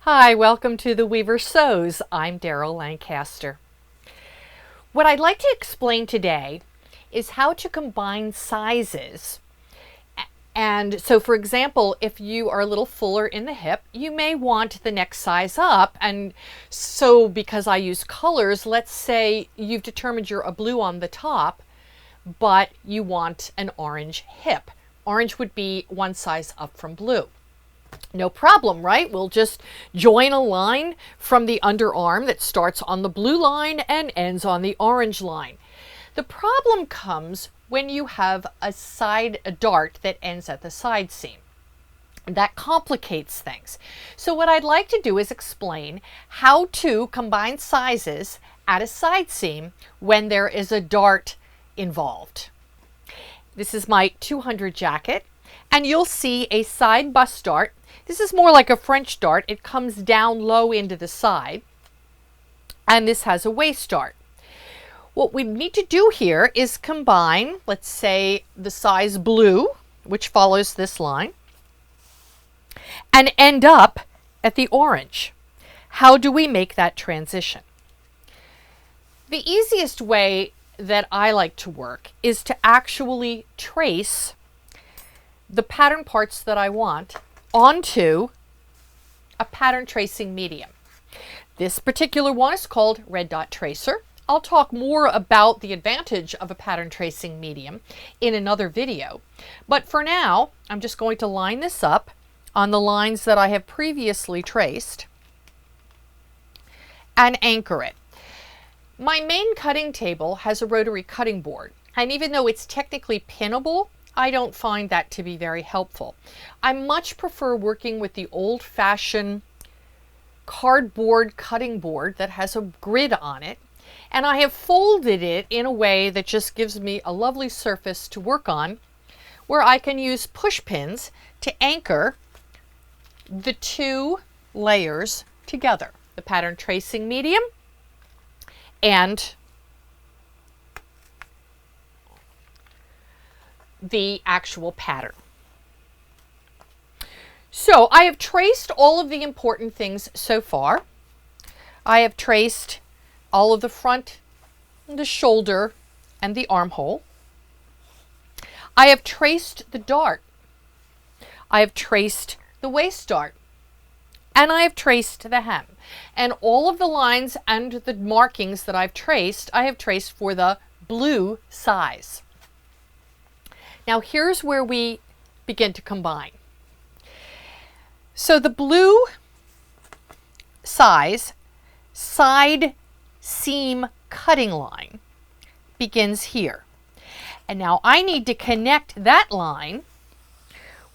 Hi, welcome to the Weaver Sews. I'm Daryl Lancaster. What I'd like to explain today is how to combine sizes. And so, for example, if you are a little fuller in the hip, you may want the next size up. And so because I use colors, let's say you've determined you're a blue on the top, but you want an orange hip. Orange would be one size up from blue. No problem, right? We'll just join a line from the underarm that starts on the blue line and ends on the orange line. The problem comes when you have a dart that ends at the side seam. That complicates things. So what I'd like to do is explain how to combine sizes at a side seam when there is a dart involved. This is my 200 jacket, and you'll see a side bust dart. This is more like a French dart. It comes down low into the side, and this has a waist dart. What we need to do here is combine, let's say, the size blue, which follows this line, and end up at the orange. How do we make that transition? The easiest way that I like to work is to actually trace the pattern parts that I want onto a pattern tracing medium. This particular one is called Red Dot Tracer. I'll talk more about the advantage of a pattern tracing medium in another video. But for now, I'm just going to line this up on the lines that I have previously traced and anchor it. My main cutting table has a rotary cutting board, and even though it's technically pinnable, I don't find that to be very helpful. I much prefer working with the old-fashioned cardboard cutting board that has a grid on it, and I have folded it in a way that just gives me a lovely surface to work on, where I can use push pins to anchor the two layers together, the pattern tracing medium and the actual pattern. So I have traced all of the important things so far. I have traced all of the front, the shoulder, and the armhole. I have traced the dart. I have traced the waist dart. And I have traced the hem. And all of the lines and the markings that I've traced, I have traced for the blue size. Now here's where we begin to combine. So the blue size side seam cutting line begins here. And now I need to connect that line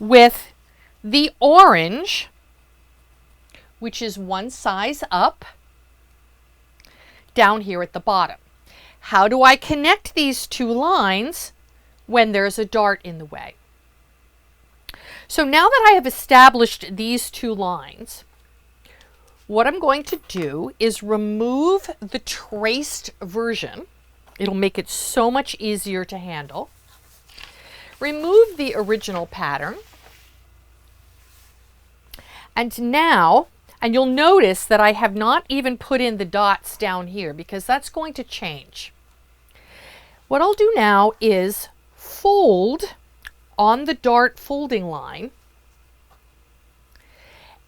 with the orange, which is one size up, down here at the bottom. How do I connect these two lines when there's a dart in the way? So now that I have established these two lines, what I'm going to do is remove the traced version. It'll make it so much easier to handle. Remove the original pattern. And now, and you'll notice that I have not even put in the dots down here because that's going to change. What I'll do now is fold on the dart folding line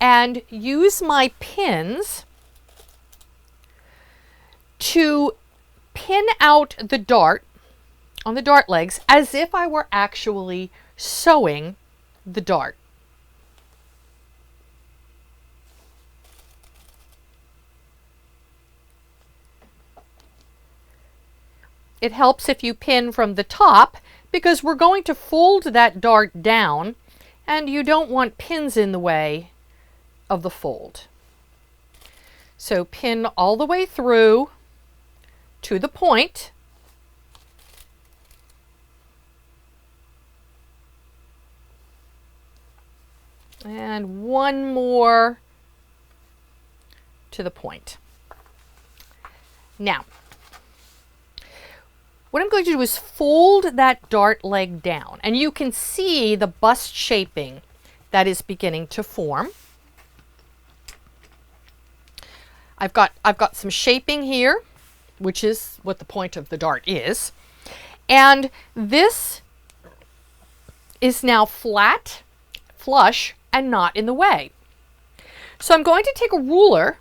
and use my pins to pin out the dart on the dart legs as if I were actually sewing the dart. It helps if you pin from the top because we're going to fold that dart down and you don't want pins in the way of the fold. So pin all the way through to the point. And one more to the point. Now, what I'm going to do is fold that dart leg down, and you can see the bust shaping that is beginning to form. I've got some shaping here, which is what the point of the dart is. And this is now flat, flush, and not in the way. So I'm going to take a ruler,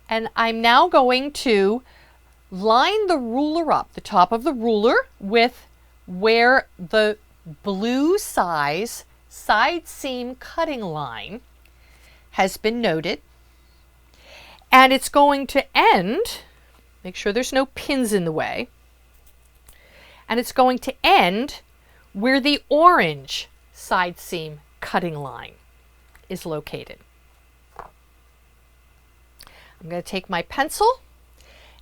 and I'm now going to line the ruler up, the top of the ruler, with where the blue size side seam cutting line has been noted. And it's going to end, make sure there's no pins in the way, and it's going to end where the orange side seam cutting line is located. I'm going to take my pencil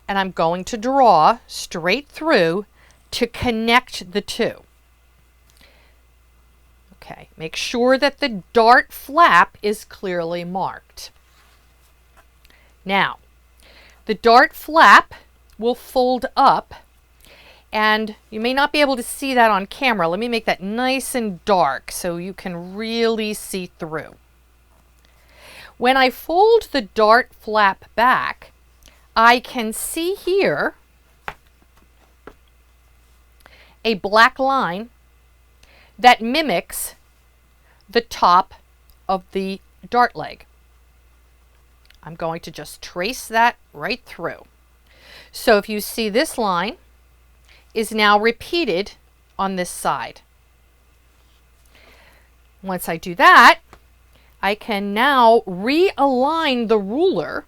and I'm going to draw straight through to connect the two. Okay, make sure that the dart flap is clearly marked. Now, the dart flap will fold up, and you may not be able to see that on camera. Let me make that nice and dark so you can really see through. When I fold the dart flap back, I can see here a black line that mimics the top of the dart leg. I'm going to just trace that right through. So if you see, this line is now repeated on this side. Once I do that, I can now realign the ruler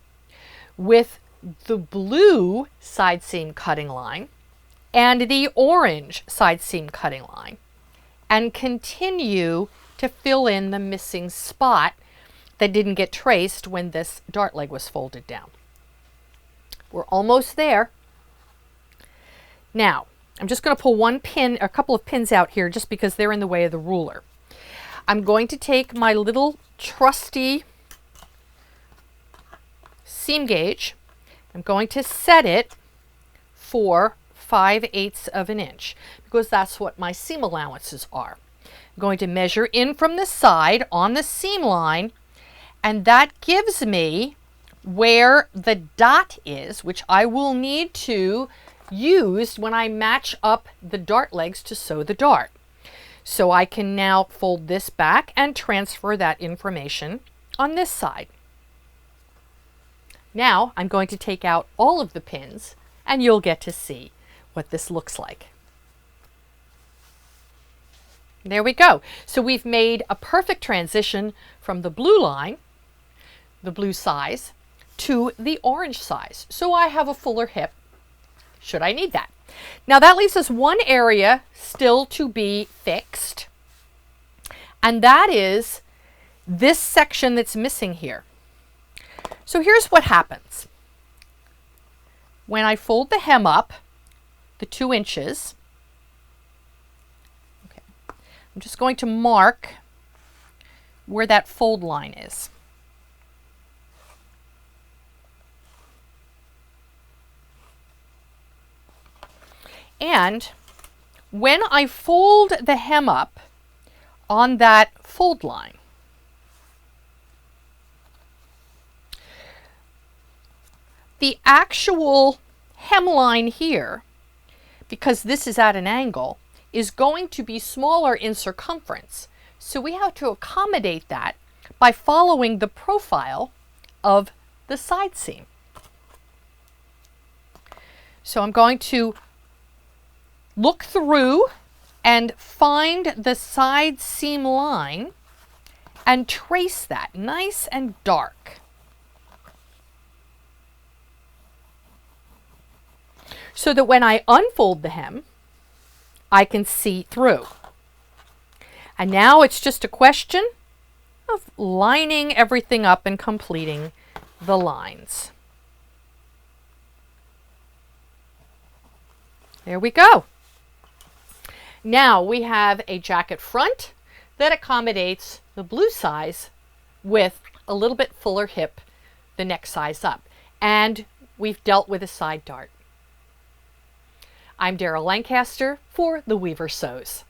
with the blue side seam cutting line and the orange side seam cutting line, and continue to fill in the missing spot that didn't get traced when this dart leg was folded down. We're almost there. Now, I'm just going to pull one pin, a couple of pins out here just because they're in the way of the ruler. I'm going to take my little trusty seam gauge. I'm going to set it for 5/8 of an inch because that's what my seam allowances are. I'm going to measure in from the side on the seam line, and that gives me where the dot is, which I will need to use when I match up the dart legs to sew the dart. So I can now fold this back and transfer that information on this side. Now I'm going to take out all of the pins and you'll get to see what this looks like. There we go. So we've made a perfect transition from the blue line, the blue size, to the orange size. So I have a fuller hip should I need that. Now that leaves us one area still to be fixed, and that is this section that's missing here. So here's what happens. When I fold the hem up, the 2 inches, okay, I'm just going to mark where that fold line is. And when I fold the hem up on that fold line, the actual hemline here, because this is at an angle, is going to be smaller in circumference. So we have to accommodate that by following the profile of the side seam. So I'm going to look through and find the side seam line and trace that nice and dark. So that when I unfold the hem, I can see through. And now it's just a question of lining everything up and completing the lines. There we go. Now we have a jacket front that accommodates the blue size with a little bit fuller hip the next size up. And we've dealt with a side dart. I'm Daryl Lancaster for The Weaver Sews.